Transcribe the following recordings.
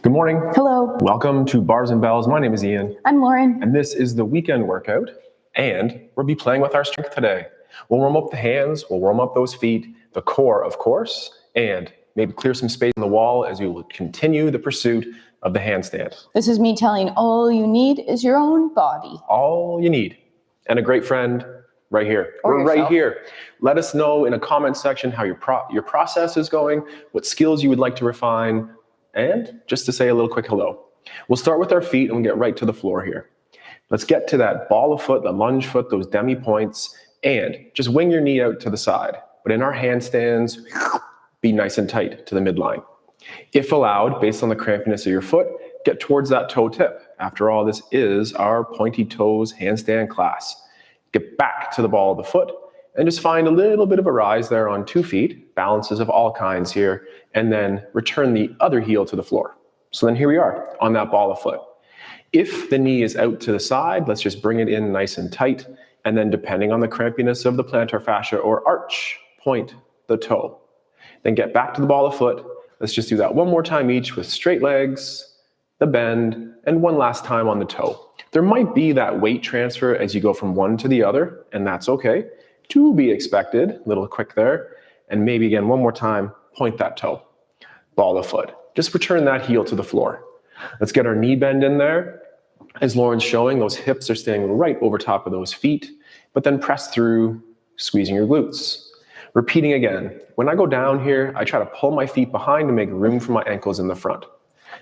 Good morning. Hello. Welcome to Bars and Bells. My name is Ian. I'm Lauren. And this is the weekend workout. And we'll be playing with our strength today. We'll warm up the hands, we'll warm up those feet, the core, of course, and maybe clear some space on the wall as we will continue the pursuit of the handstand. This is me telling all you need is your own body. All you need. And a great friend right here. Or We're yourself. right here. Let us know in a comment section how your process is going, what skills you would like to refine, and just to say a little quick hello. We'll start with our feet and we'll get right to the floor here. Let's get to that ball of foot, the lunge foot, those demi points, and just wing your knee out to the side. But in our handstands, be nice and tight to the midline. If allowed, based on the crampiness of your foot, get towards that toe tip. After all, this is our pointy toes handstand class. Get back to the ball of the foot and just find a little bit of a rise there on 2 feet, balances of all kinds here, and then return the other heel to the floor. So then here we are on that ball of foot. If the knee is out to the side, let's just bring it in nice and tight, and then depending on the crampiness of the plantar fascia or arch, point the toe. Then get back to the ball of foot. Let's just do that one more time each with straight legs, the bend, and one last time on the toe. There might be that weight transfer as you go from one to the other, and that's okay. To be expected, a little quick there. And maybe again, one more time, point that toe, ball of foot. Just return that heel to the floor. Let's get our knee bend in there. As Lauren's showing, those hips are staying right over top of those feet, but then press through, squeezing your glutes. Repeating again, when I go down here, I try to pull my feet behind to make room for my ankles in the front.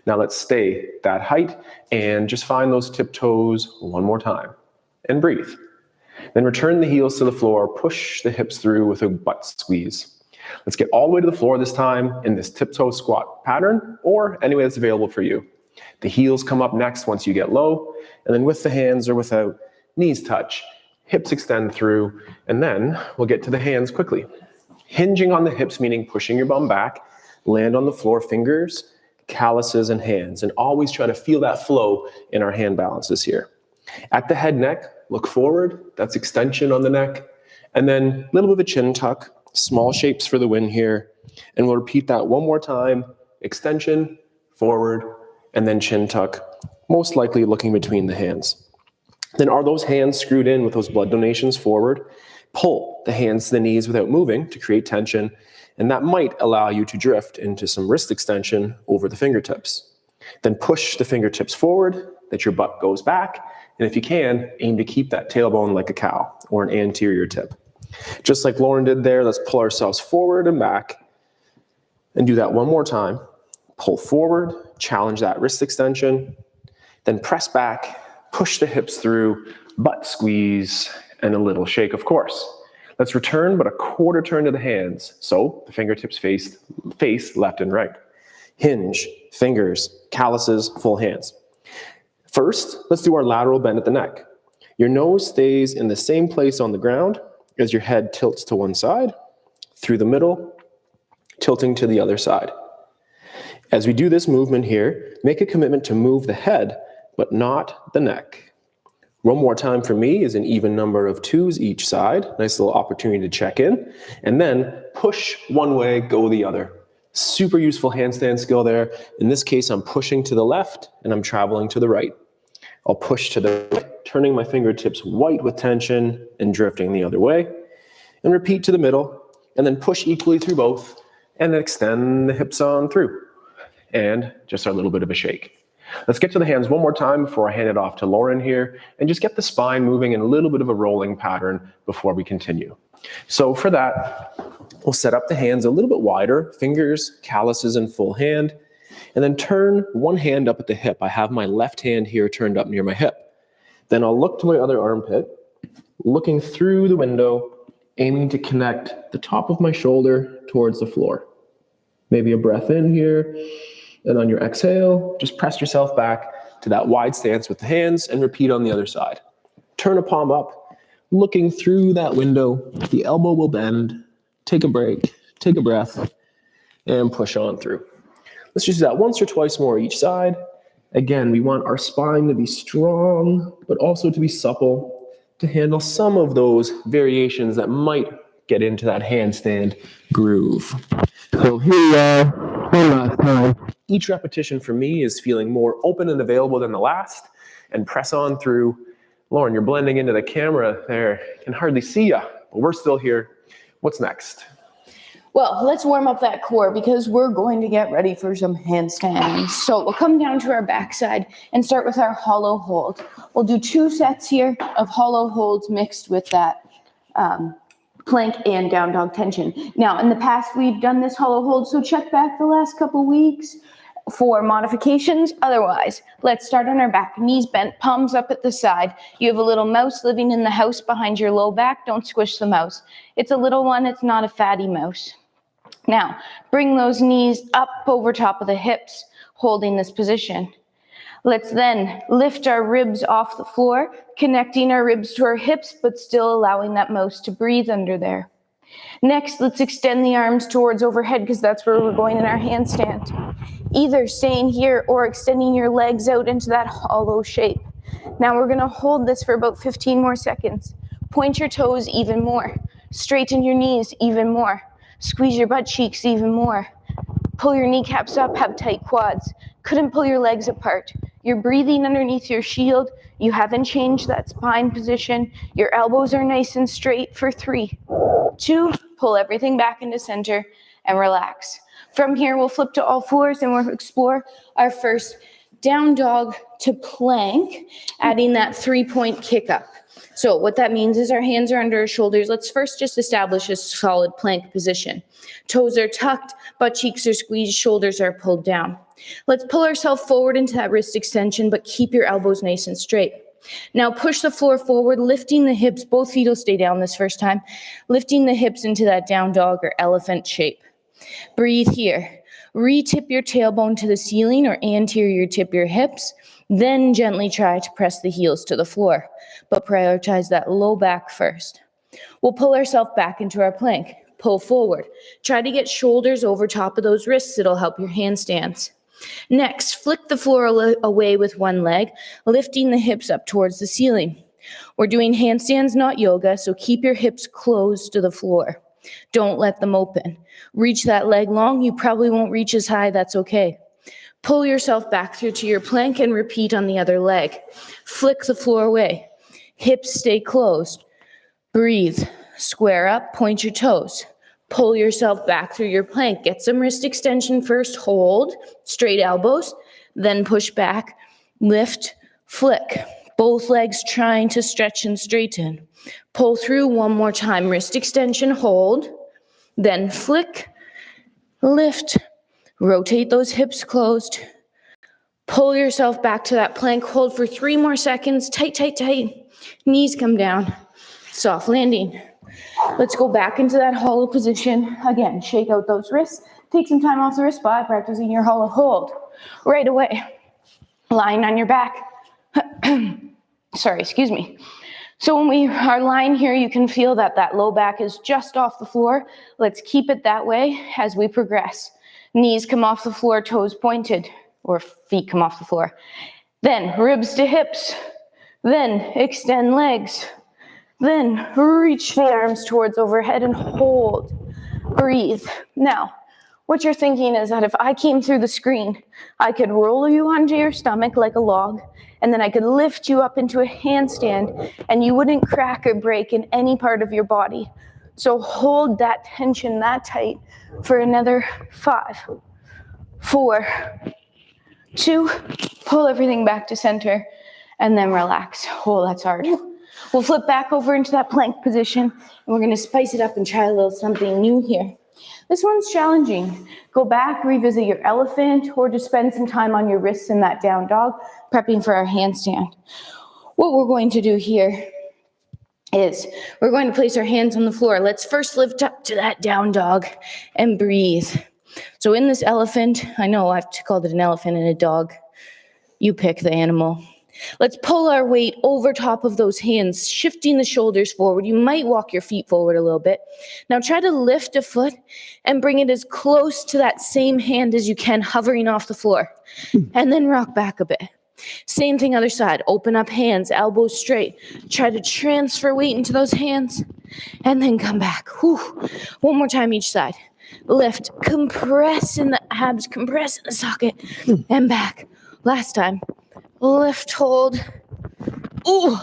Now let's stay that height and just find those tiptoes one more time and breathe. Then return the heels to the floor, push the hips through with a butt squeeze. Let's get all the way to the floor this time in this tiptoe squat pattern or any way that's available for you. The heels come up next once you get low, and then with the hands or without, knees touch, hips extend through, and then we'll get to the hands quickly. Hinging on the hips, meaning pushing your bum back, land on the floor, fingers, calluses, and hands, and always try to feel that flow in our hand balances here. At the head neck, look forward, that's extension on the neck, and then a little bit of a chin tuck, small shapes for the win here, and we'll repeat that one more time, extension, forward, and then chin tuck, most likely looking between the hands. Then are those hands screwed in with those blood donations forward? Pull the hands to the knees without moving to create tension, and that might allow you to drift into some wrist extension over the fingertips. Then push the fingertips forward, that your butt goes back, and if you can, aim to keep that tailbone like a cow or an anterior tip. Just like Lauren did there, let's pull ourselves forward and back and do that one more time. Pull forward, challenge that wrist extension, then press back, push the hips through, butt squeeze, and a little shake, of course. Let's return, but a quarter turn to the hands. So the fingertips face left and right. Hinge, fingers, calluses, full hands. First, let's do our lateral bend at the neck. Your nose stays in the same place on the ground as your head tilts to one side, through the middle, tilting to the other side. As we do this movement here, make a commitment to move the head, but not the neck. One more time for me is an even number of 2s each side. Nice little opportunity to check in. And then push one way, go the other. Super useful handstand skill there. In this case, I'm pushing to the left and I'm traveling to the right. I'll push to the right, turning my fingertips white with tension and drifting the other way. And repeat to the middle, and then push equally through both, and then extend the hips on through. And just our little bit of a shake. Let's get to the hands one more time before I hand it off to Lauren here, and just get the spine moving in a little bit of a rolling pattern before we continue. So for that, we'll set up the hands a little bit wider, fingers, calluses, and full hand, and then turn one hand up at the hip. I have my left hand here turned up near my hip. Then I'll look to my other armpit, looking through the window, aiming to connect the top of my shoulder towards the floor. Maybe a breath in here. And on your exhale, just press yourself back to that wide stance with the hands and repeat on the other side. Turn a palm up, looking through that window. The elbow will bend. Take a break, take a breath, and push on through. Let's just do that once or twice more each side. Again, we want our spine to be strong, but also to be supple to handle some of those variations that might get into that handstand groove. So here we are. One last time. Each repetition for me is feeling more open and available than the last, and press on through. Lauren, you're blending into the camera there. I can hardly see you, but we're still here. What's next? Well, let's warm up that core because we're going to get ready for some handstands. So we'll come down to our backside and start with our hollow hold. We'll do 2 sets here of hollow holds mixed with that plank and down dog tension. Now, in the past, we've done this hollow hold, so check back the last couple weeks for modifications. Otherwise, let's start on our back, knees bent, palms up at the side. You have a little mouse living in the house behind your low back. Don't squish the mouse. It's a little one. It's not a fatty mouse. Now, bring those knees up over top of the hips, holding this position. Let's then lift our ribs off the floor, connecting our ribs to our hips, but still allowing that mouse to breathe under there. Next, let's extend the arms towards overhead because that's where we're going in our handstand. Either staying here or extending your legs out into that hollow shape. Now we're gonna hold this for about 15 more seconds. Point your toes even more. Straighten your knees even more. Squeeze your butt cheeks even more. Pull your kneecaps up, have tight quads. Couldn't pull your legs apart. You're breathing underneath your shield. You haven't changed that spine position. Your elbows are nice and straight for 3, 2, pull everything back into center and relax. From here, we'll flip to all fours and we'll explore our first down dog to plank, adding that 3-point kick up. So what that means is our hands are under our shoulders. Let's first just establish a solid plank position. Toes are tucked, butt cheeks are squeezed, shoulders are pulled down. Let's pull ourselves forward into that wrist extension, but keep your elbows nice and straight. Now push the floor forward, lifting the hips. Both feet will stay down this first time. Lifting the hips into that down dog or elephant shape. Breathe here. Re-tip your tailbone to the ceiling or anterior tip your hips. Then gently try to press the heels to the floor, but prioritize that low back first. We'll pull ourselves back into our plank. Pull forward. Try to get shoulders over top of those wrists. It'll help your handstands. Next, flick the floor away with one leg, lifting the hips up towards the ceiling. We're doing handstands, not yoga, so keep your hips closed to the floor. Don't let them open. Reach that leg long. You probably won't reach as high. That's okay. Pull yourself back through to your plank and repeat on the other leg. Flick the floor away. Hips stay closed. Breathe. Square up. Point your toes. Pull yourself back through your plank. Get some wrist extension first. Hold. Straight elbows. Then push back. Lift. Flick. Both legs trying to stretch and straighten. Pull through one more time. Wrist extension. Hold. Then flick. Lift. Rotate those hips closed. Pull yourself back to that plank. Hold for 3 more seconds. Tight, tight, tight. Knees come down. Soft landing. Let's go back into that hollow position. Again, shake out those wrists. Take some time off the wrist by practicing your hollow hold. Right away. Lying on your back. Sorry, excuse me. So when we are lying here, you can feel that that low back is just off the floor. Let's keep it that way as we progress. Knees come off the floor, toes pointed, or feet come off the floor. Then ribs to hips. Then extend legs. Then reach the arms towards overhead and hold. Breathe. Now, what you're thinking is that if I came through the screen, I could roll you onto your stomach like a log, and then I could lift you up into a handstand, and you wouldn't crack or break in any part of your body. So hold that tension that tight for another 5, 4, 2, pull everything back to center, and then relax. Oh, that's hard. We'll flip back over into that plank position, and we're gonna spice it up and try a little something new here. This one's challenging. Go back, revisit your elephant, or just spend some time on your wrists in that down dog, prepping for our handstand. What we're going to do here is we're going to place our hands on the floor. Let's first lift up to that down dog and breathe. So in this elephant, I know I've called it an elephant and a dog. You pick the animal. Let's pull our weight over top of those hands, shifting the shoulders forward. You might walk your feet forward a little bit. Now try to lift a foot and bring it as close to that same hand as you can, hovering off the floor. And then rock back a bit. Same thing other side. Open up hands, elbows straight. Try to transfer weight into those hands and then come back. Whew. One more time each side. Lift, compress in the abs, compress in the socket, and back. Last time. Lift, hold. Ooh.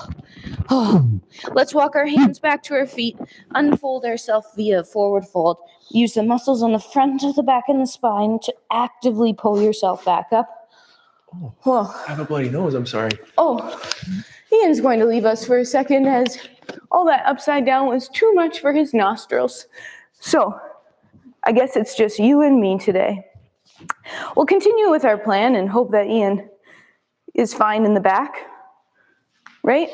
Oh. Let's walk our hands back to our feet, unfold ourselves via forward fold. Use the muscles on the front of the back and the spine to actively pull yourself back up. Oh, I have a bloody nose, I'm sorry. Oh, Ian's going to leave us for a second as all that upside down was too much for his nostrils. So, I guess it's just you and me today. We'll continue with our plan and hope that Ian is fine in the back. Right?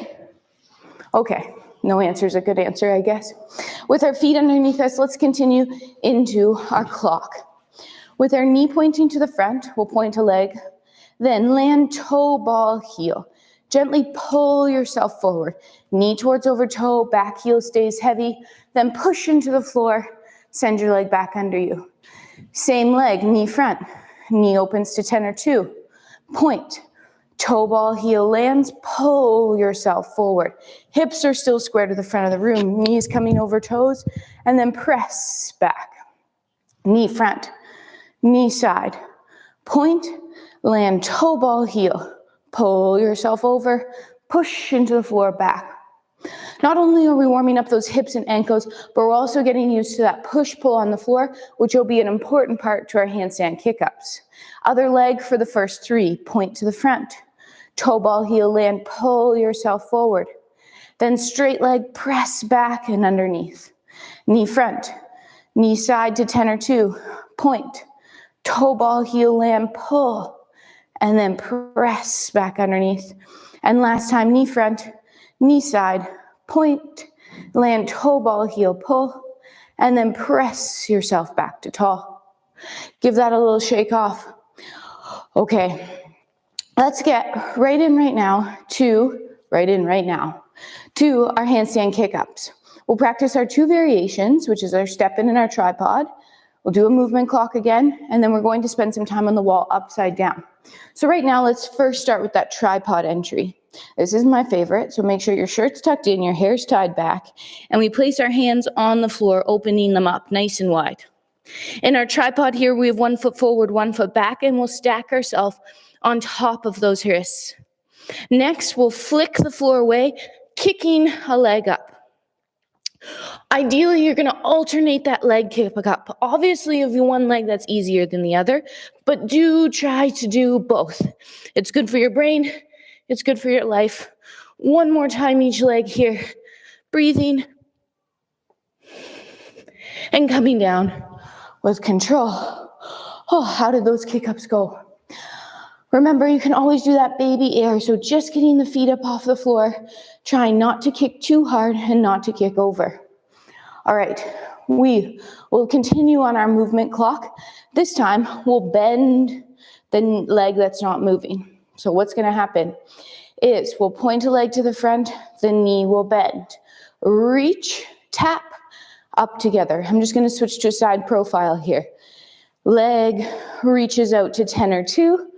Okay, no answer is a good answer, I guess. With our feet underneath us, let's continue into our clock. With our knee pointing to the front, we'll point a leg, then land toe, ball, heel. Gently pull yourself forward. Knee towards over toe, back heel stays heavy, then push into the floor, send your leg back under you. Same leg, knee front, knee opens to 10 or 2. Point. Toe ball, heel lands, pull yourself forward. Hips are still square to the front of the room, knees coming over toes, and then press back. Knee front, knee side. Point, land toe ball, heel. Pull yourself over, push into the floor back. Not only are we warming up those hips and ankles, but we're also getting used to that push-pull on the floor, which will be an important part to our handstand kick-ups. Other leg for the first 3, point to the front. Toe ball, heel land, pull yourself forward. Then straight leg, press back and underneath. Knee front, knee side to 10 or 2, point. Toe ball, heel land, pull. And then press back underneath. And last time, knee front, knee side, point, land toe ball, heel, pull, and then press yourself back to tall. Give that a little shake off. Okay, let's get right in right now to our handstand kick-ups. We'll practice our 2 variations, which is our step in and our tripod. We'll do a movement clock again, and then we're going to spend some time on the wall upside down. So right now, let's first start with that tripod entry. This is my favorite, so make sure your shirt's tucked in, your hair's tied back, and we place our hands on the floor, opening them up nice and wide. In our tripod here, we have 1 foot forward, 1 foot back, and we'll stack ourselves on top of those wrists. Next, we'll flick the floor away, kicking a leg up. Ideally, you're going to alternate that leg kick up. Obviously, if you have one leg, that's easier than the other, but do try to do both. It's good for your brain. It's good for your life. One more time each leg here. Breathing and coming down with control. Oh, how did those kick-ups go? Remember, you can always do that baby air, so just getting the feet up off the floor, trying not to kick too hard and not to kick over. All right, we will continue on our movement clock. This time, we'll bend the leg that's not moving. So what's going to happen is we'll point a leg to the front, the knee will bend. Reach, tap, up together. I'm just going to switch to a side profile here. Leg reaches out to 10 or 2,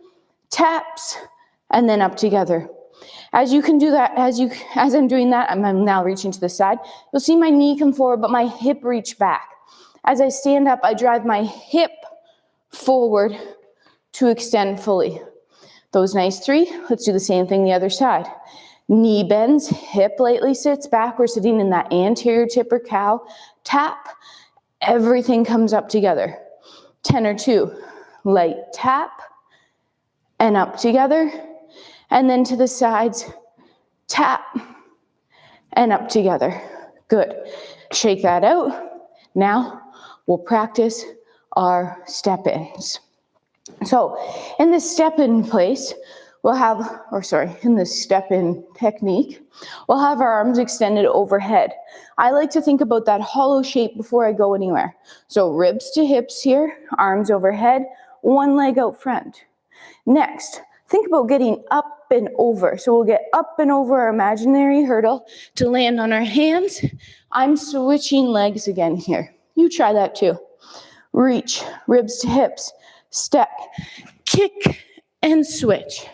taps, and then up together. As you can do that, as I'm doing that, I'm now reaching to the side. You'll see my knee come forward, but my hip reach back. As I stand up, I drive my hip forward to extend fully. Those nice 3, let's do the same thing the other side. Knee bends, hip lightly sits back. We're sitting in that anterior tipper cow. Tap, everything comes up together. 10 or 2, light tap, and up together. And then to the sides, tap, and up together. Good. Shake that out. Now, we'll practice our step-ins. So, in this step-in place, in this step-in technique, we'll have our arms extended overhead. I like to think about that hollow shape before I go anywhere. So, ribs to hips here, arms overhead, one leg out front. Next, think about getting up and over. So we'll get up and over our imaginary hurdle to land on our hands. I'm switching legs again here. You try that too. Reach, ribs to hips, step, kick, and switch.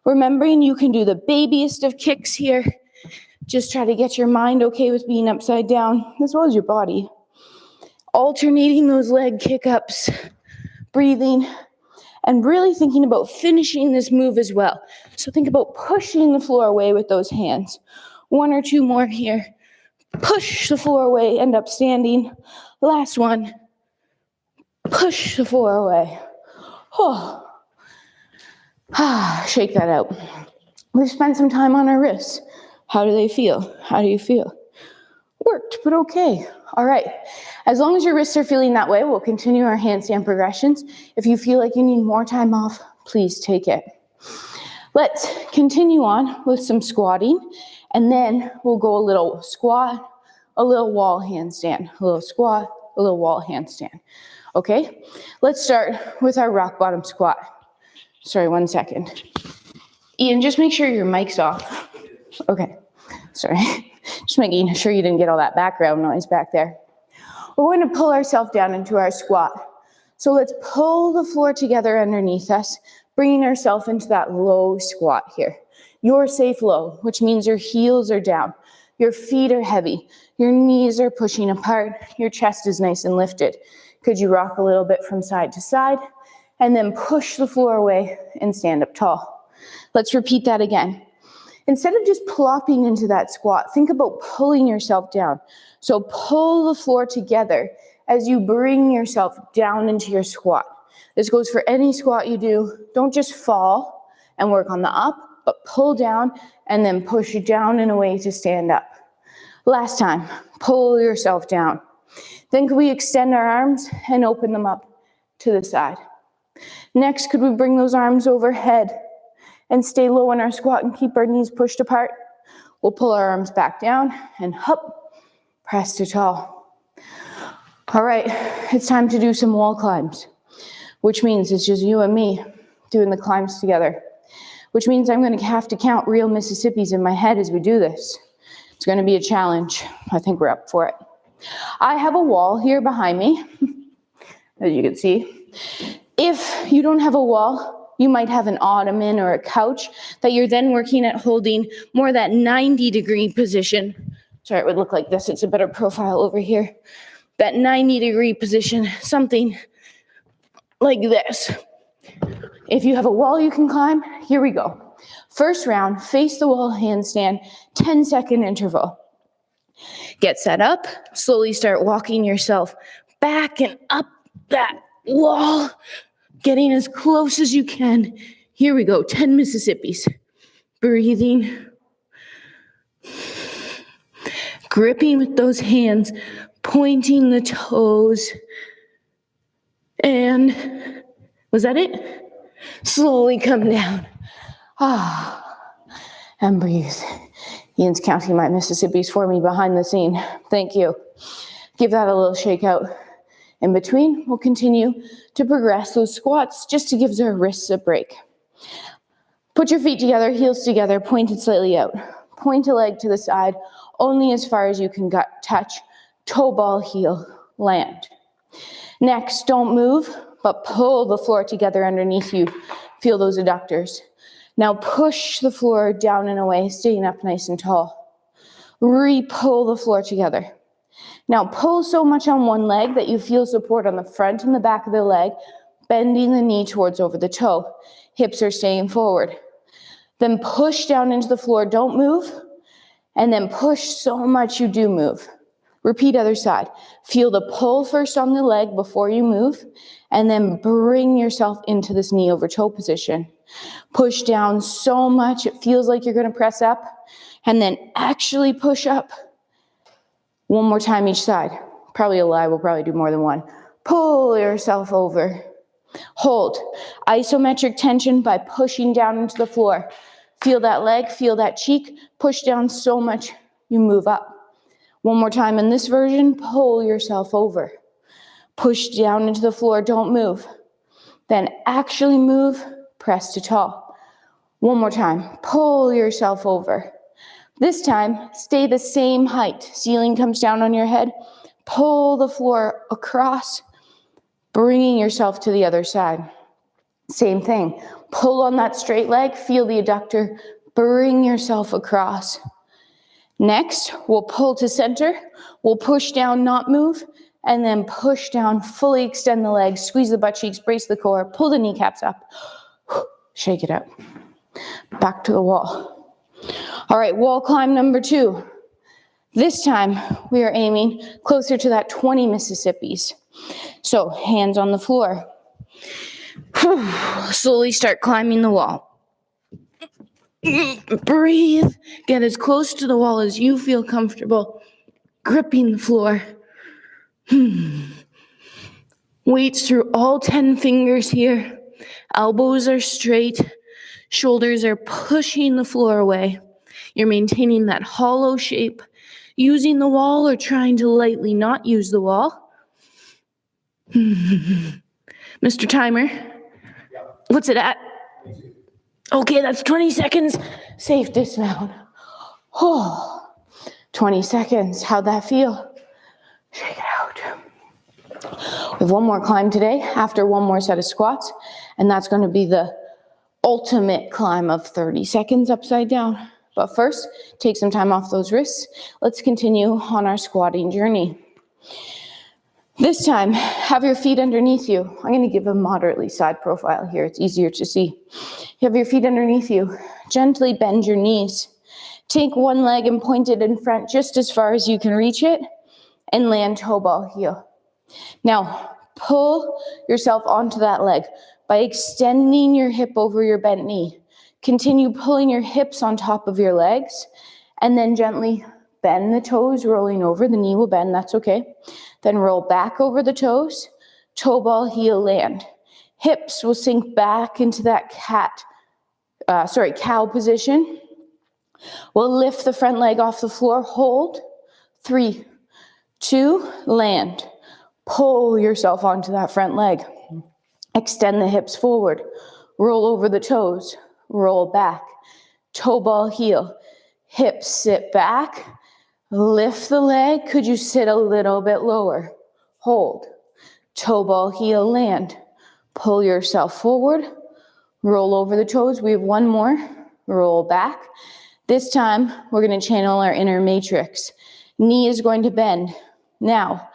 Remembering you can do the babiest of kicks here. Just try to get your mind okay with being upside down, as well as your body. Alternating those leg kick-ups, breathing, and really thinking about finishing this move as well. So think about pushing the floor away with those hands. 1 or 2 more here. Push the floor away, end up standing. Last one. Push the floor away. Oh. Shake that out. We've spent some time on our wrists. How do they feel? How do you feel? Worked, but okay. All right. As long as your wrists are feeling that way, we'll continue our handstand progressions. If you feel like you need more time off, please take it. Let's continue on with some squatting, and then we'll go a little squat, a little wall handstand, a little squat, a little wall handstand. Okay? Let's start with our rock bottom squat. Sorry, 1 second. Ian, just make sure your mic's off. Okay. Sorry. Just making sure you didn't get all that background noise back there. We're going to pull ourselves down into our squat. So let's pull the floor together underneath us, bringing ourselves into that low squat here. Your safe low, which means your heels are down, your feet are heavy, your knees are pushing apart, your chest is nice and lifted. Could you rock a little bit from side to side, and then push the floor away and stand up tall. Let's repeat that again. Instead of just plopping into that squat, think about pulling yourself down. So pull the floor together as you bring yourself down into your squat. This goes for any squat you do. Don't just fall and work on the up, but pull down and then push it down in a way to stand up. Last time, pull yourself down. Then could we extend our arms and open them up to the side? Next, could we bring those arms overhead and stay low in our squat and keep our knees pushed apart? We'll pull our arms back down and up, press to tall. All right, it's time to do some wall climbs, which means it's just you and me doing the climbs together, which means I'm going to have to count real Mississippis in my head as we do this. It's going to be a challenge. I think we're up for it. I have a wall here behind me, as you can see. If you don't have a wall, you might have an ottoman or a couch that you're then working at holding more that 90-degree position. Sorry, it would look like this. It's a better profile over here. That 90-degree position, something like this. If you have a wall you can climb, here we go. First round, face the wall handstand, 10-second interval. Get set up, slowly start walking yourself back and up that wall, getting as close as you can. Here we go, 10 Mississippis. Breathing. Gripping with those hands, pointing the toes. And was that it? Slowly come down. And breathe. Ian's counting my Mississippis for me behind the scene. Thank you. Give that a little shake out. In between, we'll continue to progress those squats just to give our wrists a break. Put your feet together, heels together, pointed slightly out. Point a leg to the side, only as far as you can touch. Toe ball, heel, land. Next, don't move, but pull the floor together underneath you. Feel those adductors. Now push the floor down and away, staying up nice and tall. Re-pull the floor together. Now pull so much on one leg that you feel support on the front and the back of the leg, bending the knee towards over the toe. Hips are staying forward. Then push down into the floor, don't move, and then push so much you do move. Repeat other side. Feel the pull first on the leg before you move, and then bring yourself into this knee over toe position. Push down so much it feels like you're going to press up, and then actually push up. One more time each side. Probably a lie, we'll probably do more than one. Pull yourself over. Hold. Isometric tension by pushing down into the floor. Feel that leg, feel that cheek. Push down so much you move up. One more time in this version, pull yourself over. Push down into the floor, don't move. Then actually move, press to tall. One more time, pull yourself over. This time, stay the same height. Ceiling comes down on your head. Pull the floor across, bringing yourself to the other side. Same thing. Pull on that straight leg, feel the adductor, bring yourself across. Next, we'll pull to center, we'll push down, not move, and then push down, fully extend the legs, squeeze the butt cheeks, brace the core, pull the kneecaps up, shake it out. Back to the wall. All right, wall climb number 2. This time, we are aiming closer to that 20 Mississippis. So, hands on the floor. Slowly start climbing the wall. Breathe. Get as close to the wall as you feel comfortable. Gripping the floor. Weights through all 10 fingers here. Elbows are straight. Shoulders are pushing the floor away. You're maintaining that hollow shape. Using the wall or trying to lightly not use the wall. Mr. Timer, what's it at? Okay, that's 20 seconds. Safe dismount. 20 seconds. How'd that feel? Shake it out. We have one more climb today after one more set of squats, and that's going to be the ultimate climb of 30 seconds upside down. But first, take some time off those wrists. Let's continue on our squatting journey. This time, have your feet underneath you. I'm going to give a moderately side profile here. It's easier to see. You have your feet underneath you. Gently bend your knees. Take one leg and point it in front just as far as you can reach it, and land toe ball heel. Now, pull yourself onto that leg by extending your hip over your bent knee. Continue pulling your hips on top of your legs, and then gently bend the toes, rolling over. The knee will bend, that's okay. Then roll back over the toes, toe ball, heel, land. Hips will sink back into that cow position. We'll lift the front leg off the floor, hold. 3, 2, land. Pull yourself onto that front leg. Extend the hips forward. Roll over the toes, roll back. Toe ball, heel. Hips sit back. Lift the leg. Could you sit a little bit lower? Hold. Toe ball, heel, land. Pull yourself forward. Roll over the toes. We have one more. Roll back. This time, we're going to channel our inner matrix. Knee is going to bend. Now,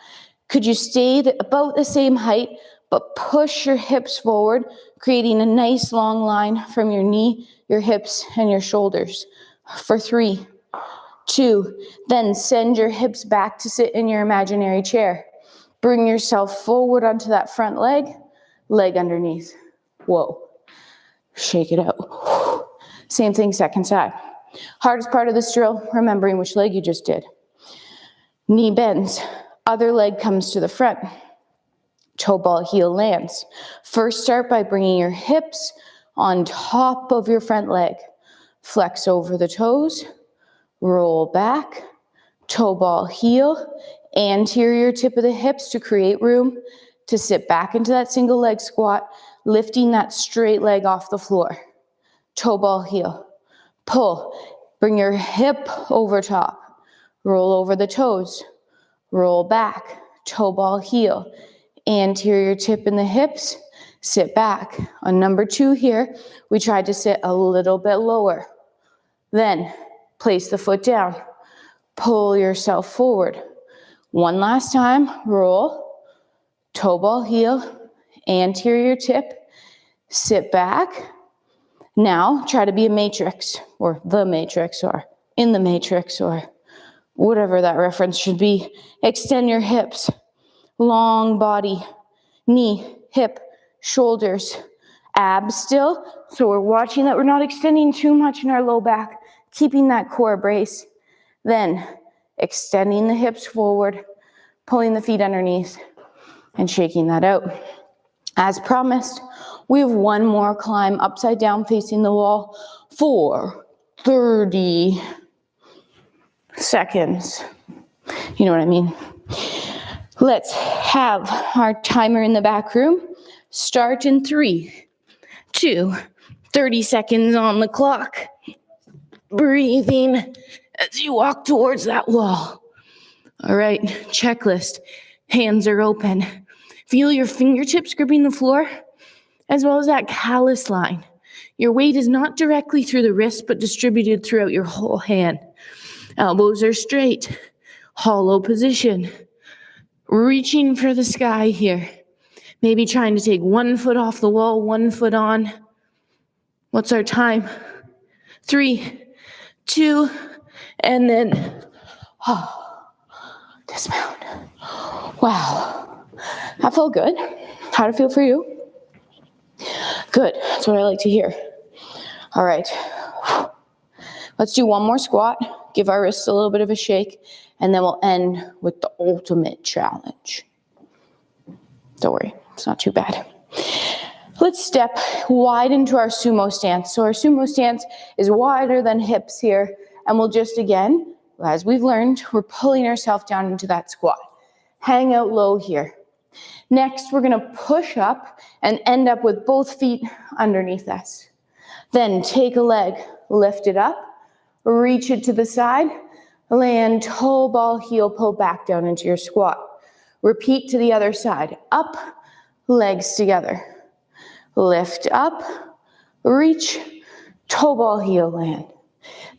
could you stay about the same height, but push your hips forward, creating a nice long line from your knee, your hips, and your shoulders. For 3, 2, then send your hips back to sit in your imaginary chair. Bring yourself forward onto that front leg, leg underneath. Whoa. Shake it out. Same thing, second side. Hardest part of this drill, remembering which leg you just did. Knee bends, other leg comes to the front. Toe ball, heel lands. First, start by bringing your hips on top of your front leg. Flex over the toes, roll back, toe ball, heel, anterior tip of the hips to create room to sit back into that single leg squat, lifting that straight leg off the floor. Toe ball, heel. Pull. Bring your hip over top. Roll over the toes. Roll back. Toe ball, heel. Anterior tip in the hips. Sit back. On number 2 here, we tried to sit a little bit lower. Then, place the foot down. Pull yourself forward. One last time. Roll. Toe ball, heel. Anterior tip. Sit back. Now, try to be a matrix, or the matrix, or in the matrix, or whatever that reference should be. Extend your hips, long body, knee, hip, shoulders, abs still. So we're watching that we're not extending too much in our low back, keeping that core brace. Then, extending the hips forward, pulling the feet underneath, and shaking that out. As promised, we have one more climb upside down facing the wall for 30 seconds. You know what I mean? Let's have our timer in the back room start in 3, 2, 30 seconds on the clock. Breathing as you walk towards that wall. All right, checklist. Hands are open. Feel your fingertips gripping the floor. as well as that callus line. Your weight is not directly through the wrist, but distributed throughout your whole hand. Elbows are straight, hollow position, reaching for the sky here. Maybe trying to take 1 foot off the wall, 1 foot on. What's our time? 3, 2, and then dismount. Wow, that felt good. How'd it feel for you? Good, that's what I like to hear. All right, let's do one more squat, give our wrists a little bit of a shake, and then we'll end with the ultimate challenge. Don't worry, it's not too bad. Let's step wide into our sumo stance. So our sumo stance is wider than hips here, and we'll just, again, as we've learned, we're pulling ourselves down into that squat. Hang out low here. Next, we're gonna push up and end up with both feet underneath us. Then take a leg, lift it up, reach it to the side, land, toe, ball, heel, pull back down into your squat. Repeat to the other side. Up, legs together. Lift up, reach, toe, ball, heel, land.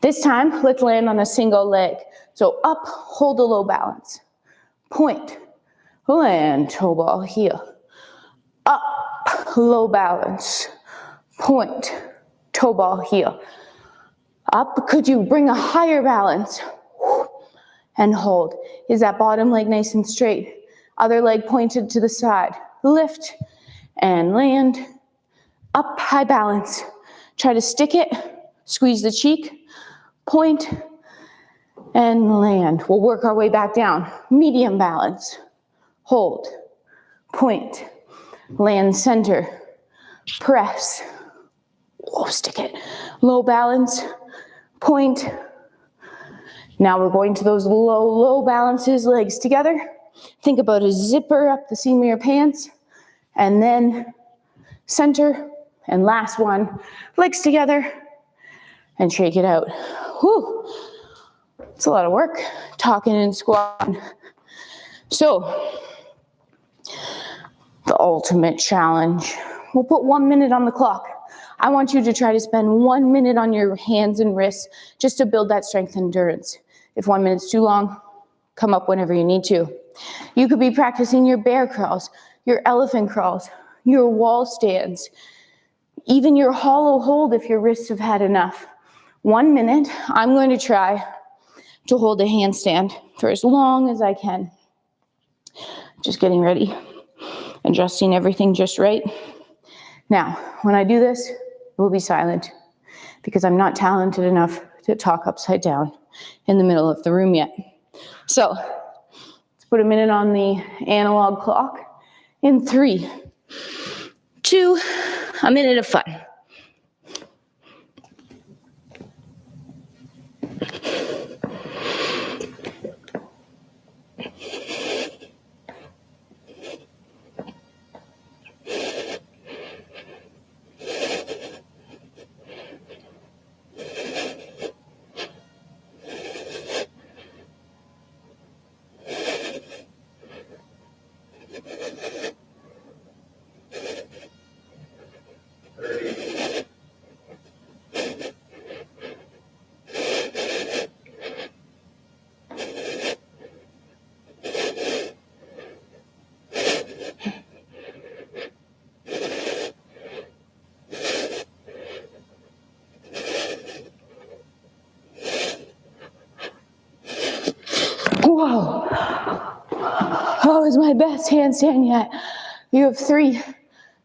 This time, let's land on a single leg. So up, hold a low balance. Point, land, toe, ball, heel. Up, low balance. Point, toe, ball, heel. Up, could you bring a higher balance? And hold. Is that bottom leg nice and straight? Other leg pointed to the side. Lift and land. Up, high balance. Try to stick it. Squeeze the cheek. Point and land. We'll work our way back down. Medium balance. Hold. Point. Land center. Press. Whoa, stick it. Low balance. Point. Now we're going to those low balances, legs together. Think about a zipper up the seam of your pants. And then center. And last one, legs together. And shake it out. Whew. It's a lot of work, talking and squatting. So, the ultimate challenge. We'll put 1 minute on the clock. I want you to try to spend 1 minute on your hands and wrists just to build that strength and endurance. If 1 minute's too long, come up whenever you need to. You could be practicing your bear crawls, your elephant crawls, your wall stands, even your hollow hold if your wrists have had enough. 1 minute, I'm going to try to hold a handstand for as long as I can. Just getting ready, adjusting everything just right. Now, when I do this, it will be silent because I'm not talented enough to talk upside down in the middle of the room yet. So, let's put a minute on the analog clock in 3, 2, a minute of fun. Whoa, that was my best handstand yet. You have 3,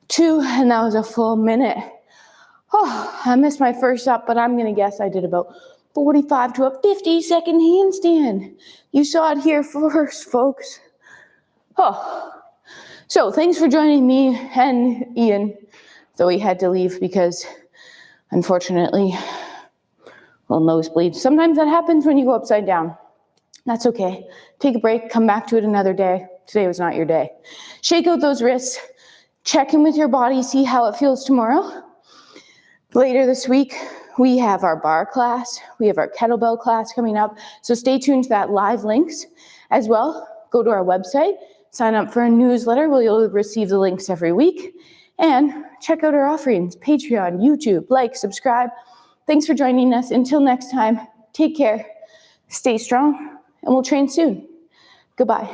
2, and that was a full minute. Oh, I missed my first up, but I'm gonna guess I did about 45 to a 50-second handstand. You saw it here first, folks. Oh, so thanks for joining me and Ian, though he had to leave because, unfortunately, well, nosebleed. Sometimes that happens when you go upside down. That's okay. Take a break, come back to it another day. Today was not your day. Shake out those wrists, check in with your body, see how it feels tomorrow. Later this week, we have our bar class, we have our kettlebell class coming up, so stay tuned to that live links. As well, go to our website, sign up for a newsletter where you'll receive the links every week. And check out our offerings, Patreon, YouTube, like, subscribe. Thanks for joining us. Until next time, take care, stay strong, and we'll train soon. Goodbye.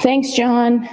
Thanks, John.